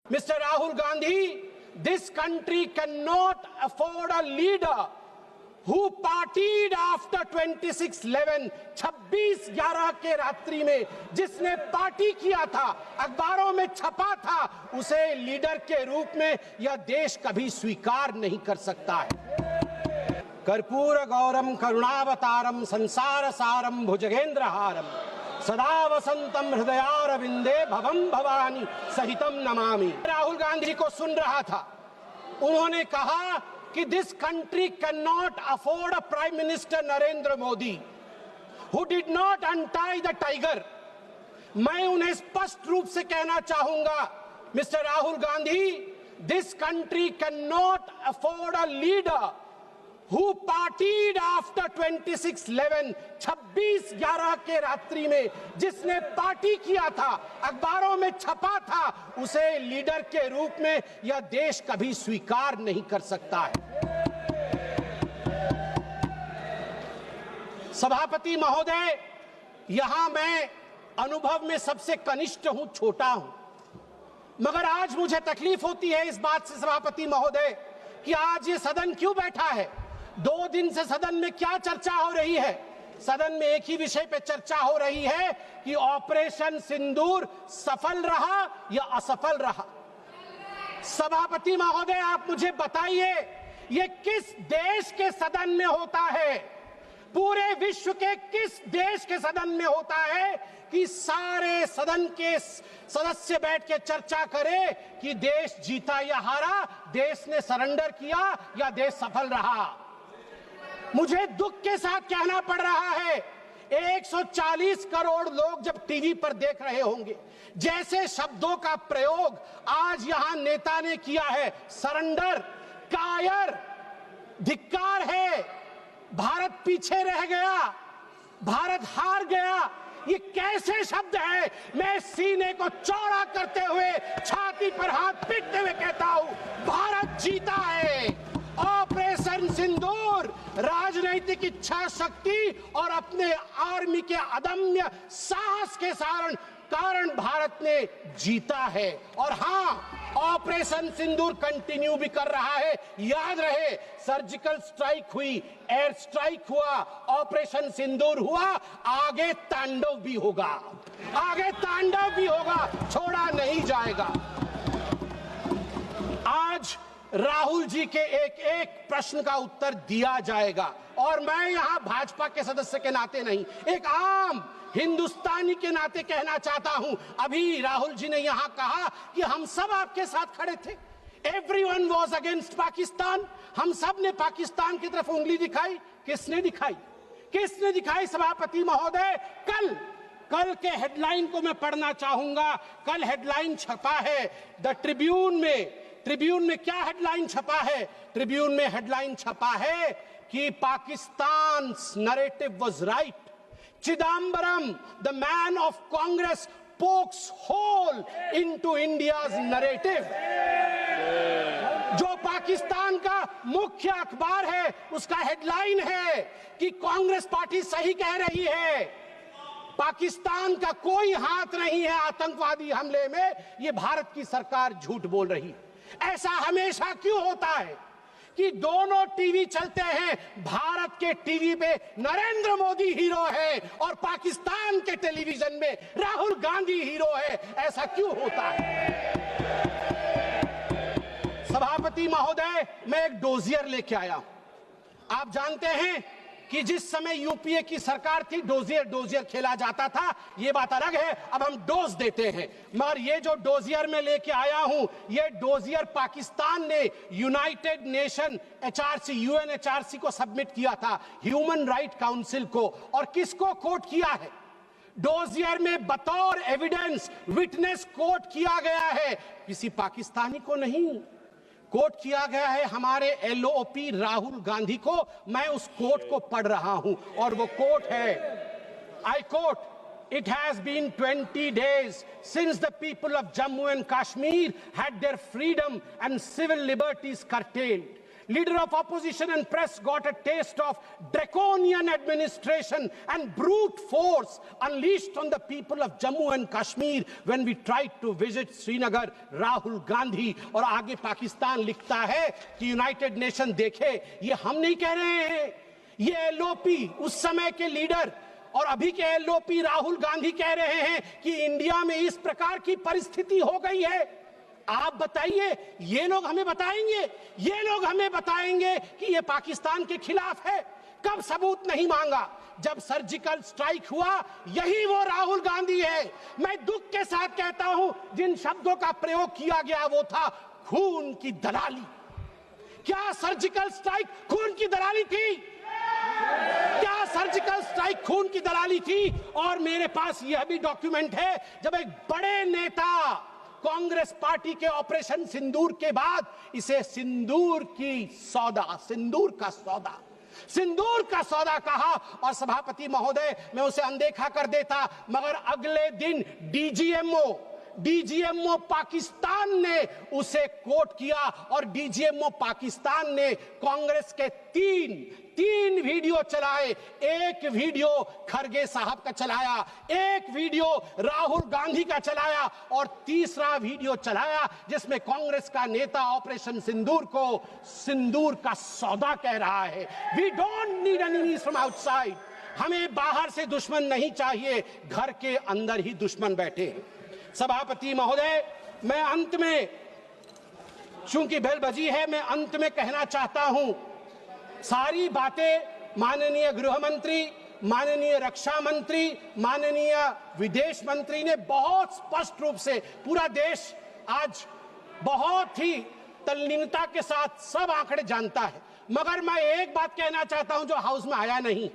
Mr. Rahul Gandhi, this country cannot afford a leader who partied after 26/11, 26/11 के रात्रि में जिसने पार्टी किया था, अखबारों में छपा था, उसे लीडर के रूप में यह देश कभी स्वीकार नहीं कर सकता है। कर्पूर गौरम करुणावतारम संसार सारम भुजगेंद्रहारम सदा वसंतम हृदयारविंदे भवम भवानी सहितम नमामि। राहुल गांधी को सुन रहा था, उन्होंने कहा कि this country can not afford a prime minister Narendra Modi who did not untie the tiger. मैं उन्हें स्पष्ट रूप से कहना चाहूंगा, mister Rahul Gandhi, this country can not afford a leader who partied after 26/11, 26/11 के रात्रि में जिसने पार्टी किया था, अखबारों में छपा था, उसे लीडर के रूप में यह देश कभी स्वीकार नहीं कर सकता है। सभापति महोदय, यहां मैं अनुभव में सबसे कनिष्ठ हूं, छोटा हूं, मगर आज मुझे तकलीफ होती है इस बात से सभापति महोदय कि आज ये सदन क्यों बैठा है। 2 दिन से सदन में क्या चर्चा हो रही है? सदन में एक ही विषय पे चर्चा हो रही है कि ऑपरेशन सिंदूर सफल रहा या असफल रहा। सभापति महोदय, आप मुझे बताइए, ये किस देश के सदन में होता है? पूरे विश्व के किस देश के सदन में होता है कि सारे सदन के सदस्य बैठ के चर्चा करें कि देश जीता या हारा, देश ने सरेंडर किया या देश सफल रहा? मुझे दुख के साथ कहना पड़ रहा है, 140 करोड़ लोग जब टीवी पर देख रहे होंगे, जैसे शब्दों का प्रयोग आज यहां नेता ने किया है, सरेंडर, कायर, धिक्कार है, भारत पीछे रह गया, भारत हार गया, ये कैसे शब्द है? मैं सीने को चौड़ा करते हुए, छाती पर हाथ पीटते हुए कहता हूं, भारत जीता है। ऑपरेशन सिंदूर राजनीतिक इच्छा शक्ति और अपने आर्मी के अदम्य साहस के कारण भारत ने जीता है। और हां, ऑपरेशन सिंदूर कंटिन्यू भी कर रहा है। याद रहे, सर्जिकल स्ट्राइक हुई, एयर स्ट्राइक हुआ, ऑपरेशन सिंदूर हुआ, आगे तांडव भी होगा, आगे तांडव भी होगा, छोड़ा नहीं जाएगा। आज राहुल जी के एक एक प्रश्न का उत्तर दिया जाएगा और मैं यहां भाजपा के सदस्य के नाते नहीं, एक आम हिंदुस्तानी के नाते कहना चाहता हूं। अभी राहुल जी ने यहां कहा कि हम सब आपके साथ खड़े थे, एवरीवन वाज अगेंस्ट पाकिस्तान, हम सब ने पाकिस्तान की तरफ उंगली दिखाई। किसने दिखाई? किसने दिखाई सभापति महोदय? कल के हेडलाइन को मैं पढ़ना चाहूंगा। कल हेडलाइन छपा है द ट्रिब्यून में। ट्रिब्यून में क्या हेडलाइन छपा है? ट्रिब्यून में हेडलाइन छपा है कि Pakistan narrative was right, Chidambaram the man of Congress pokes hole into India's narrative. जो पाकिस्तान का मुख्य अखबार है, उसका हेडलाइन है कि कांग्रेस पार्टी सही कह रही है, पाकिस्तान का कोई हाथ नहीं है आतंकवादी हमले में, ये भारत की सरकार झूठ बोल रही है। ऐसा हमेशा क्यों होता है कि दोनों टीवी चलते हैं, भारत के टीवी पे नरेंद्र मोदी हीरो है और पाकिस्तान के टेलीविजन में राहुल गांधी हीरो है? ऐसा क्यों होता है? सभापति महोदय, मैं एक डोजियर लेके आया हूं। आप जानते हैं कि जिस समय यूपीए की सरकार थी, डोजियर खेला जाता था, ये बात अलग है, अब हम डोज देते हैं। मगर ये जो डोजियर में लेके आया हूं, ये डोजियर पाकिस्तान ने यूनाइटेड नेशन एचआरसी, यूएनएचआरसी को सबमिट किया था, ह्यूमन राइट काउंसिल को। और किसको कोट किया है? डोजियर में बतौर एविडेंस, विटनेस कोट किया गया है, किसी पाकिस्तानी को नहीं, कोट किया गया है हमारे एलओपी राहुल गांधी को। मैं उस कोट को पढ़ रहा हूं और वो कोट है, I quote, It has been 20 days since the people of Jammu and Kashmir had their freedom and civil liberties curtailed. Leader of opposition and press got a taste of draconian administration and brute force unleashed on the people of Jammu and Kashmir when we tried to visit Srinagar. Rahul Gandhi. और आगे पाकिस्तान लिखता है कि United nation देखे, ये हम नहीं कह रहे हैं, ये एलओपी उस समय के लीडर और अभी के एलओपी राहुल गांधी कह रहे हैं कि इंडिया में इस प्रकार की परिस्थिति हो गई है। आप बताइए, ये लोग हमें बताएंगे कि ये पाकिस्तान के खिलाफ है। कब सबूत नहीं मांगा? जब सर्जिकल स्ट्राइक हुआ, यही वो राहुल गांधी है। मैं दुख के साथ कहता हूं, जिन शब्दों का प्रयोग किया गया वो था खून की दलाली। क्या सर्जिकल स्ट्राइक खून की दलाली थी? क्या सर्जिकल स्ट्राइक खून की दलाली थी? और मेरे पास यह भी डॉक्यूमेंट है, जब एक बड़े नेता कांग्रेस पार्टी के ऑपरेशन सिंदूर के बाद इसे सिंदूर का सौदा कहा और सभापति महोदय मैं उसे अनदेखा कर देता, मगर अगले दिन डीजीएमओ पाकिस्तान ने उसे कोट किया और डीजीएमओ पाकिस्तान ने कांग्रेस के तीन वीडियो चलाए। एक वीडियो खरगे साहब का चलाया, एक वीडियो राहुल गांधी का चलाया और तीसरा वीडियो चलाया जिसमें कांग्रेस का नेता ऑपरेशन सिंदूर को सिंदूर का सौदा कह रहा है। We don't need enemies from outside. हमें बाहर से दुश्मन नहीं चाहिए, घर के अंदर ही दुश्मन बैठे हैं। सभापति महोदय, मैं अंत में, चूंकि बेल बजी है, मैं अंत में कहना चाहता हूं, सारी बातें माननीय गृह मंत्री, माननीय रक्षा मंत्री, माननीय विदेश मंत्री ने बहुत स्पष्ट रूप से, पूरा देश आज बहुत ही तल्लीनता के साथ सब आंकड़े जानता है, मगर मैं एक बात कहना चाहता हूं जो हाउस में आया नहीं।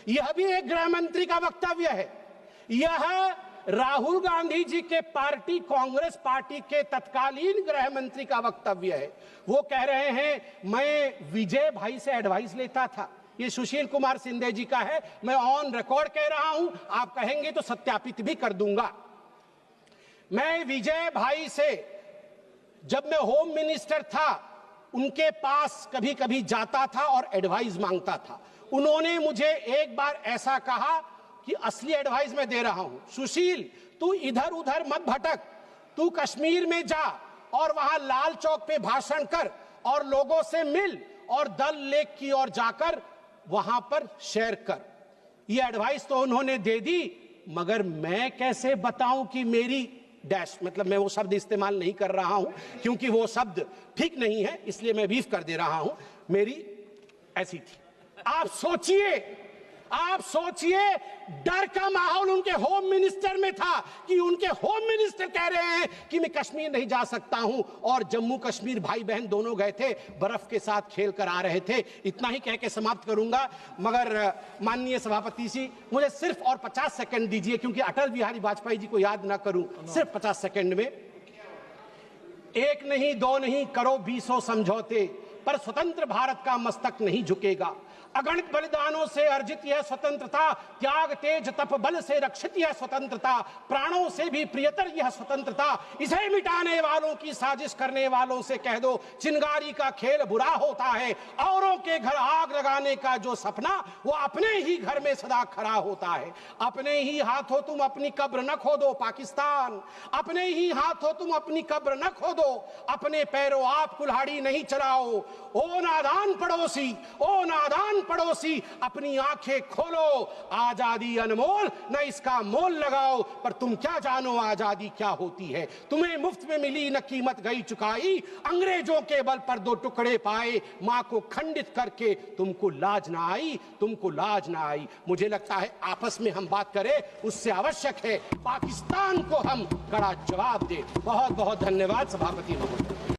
यह भी एक गृह मंत्री का वक्तव्य है। यह राहुल गांधी जी के पार्टी कांग्रेस पार्टी के तत्कालीन गृह मंत्री का वक्तव्य है। वो कह रहे हैं मैं विजय भाई से एडवाइस लेता था। ये सुशील कुमार सिंधे जी का है, मैं ऑन रिकॉर्ड कह रहा हूं, आप कहेंगे तो सत्यापित भी कर दूंगा। मैं विजय भाई से, जब मैं होम मिनिस्टर था, उनके पास कभी कभी जाता था और एडवाइस मांगता था। उन्होंने मुझे एक बार ऐसा कहा कि असली एडवाइस मैं दे रहा हूं, सुशील तू इधर उधर मत भटक, तू कश्मीर में जा और वहां लाल चौक पे भाषण कर और लोगों से मिल और दल लेक की ओर जाकर वहां पर शेयर कर। ये एडवाइस तो उन्होंने दे दी, मगर मैं कैसे बताऊं कि मेरी डैश, मतलब मैं वो शब्द इस्तेमाल नहीं कर रहा हूं क्योंकि वो शब्द ठीक नहीं है, इसलिए मैं बीफ कर दे रहा हूं, मेरी ऐसी थी। आप सोचिए डर का माहौल उनके होम मिनिस्टर में था कि उनके होम मिनिस्टर कह रहे हैं कि मैं कश्मीर नहीं जा सकता हूं, और जम्मू कश्मीर भाई बहन दोनों गए थे, बर्फ के साथ खेल कर आ रहे थे। इतना ही कह के समाप्त करूंगा, मगर माननीय सभापति जी मुझे सिर्फ और 50 सेकंड दीजिए, क्योंकि अटल बिहारी वाजपेयी जी को याद ना करूं, सिर्फ 50 सेकंड में। एक नहीं दो नहीं करो 20 समझौते, पर स्वतंत्र भारत का मस्तक नहीं झुकेगा। अगणित बलिदानों से अर्जित यह स्वतंत्रता, त्याग तेज तप बल से रक्षित यह स्वतंत्रता, प्राणों से भी प्रियतर यह स्वतंत्रता। इसे मिटाने वालों की साजिश करने वालों से कह दो, चिंगारी का खेल बुरा होता है। औरों के घर आग लगाने का जो सपना, वो अपने ही घर में सदा खड़ा होता है। अपने ही हाथों तुम अपनी कब्र न खोदो पाकिस्तान, अपने ही हाथों तुम अपनी कब्र न खोदो, अपने पैरों आप कुल्हाड़ी नहीं चलाओ। ओ नादान पड़ोसी, अपनी आंखें खोलो, आजादी अनमोल, न इसका मोल लगाओ। पर तुम क्या जानो आजादी क्या होती है, तुम्हें मुफ्त में मिली न कीमत गई चुकाई। अंग्रेजों के बल पर 2 टुकड़े पाए, मां को खंडित करके तुमको लाज ना आई। मुझे लगता है आपस में हम बात करें, उससे आवश्यक है पाकिस्तान को हम कड़ा जवाब दें। बहुत बहुत धन्यवाद सभापति महोदय।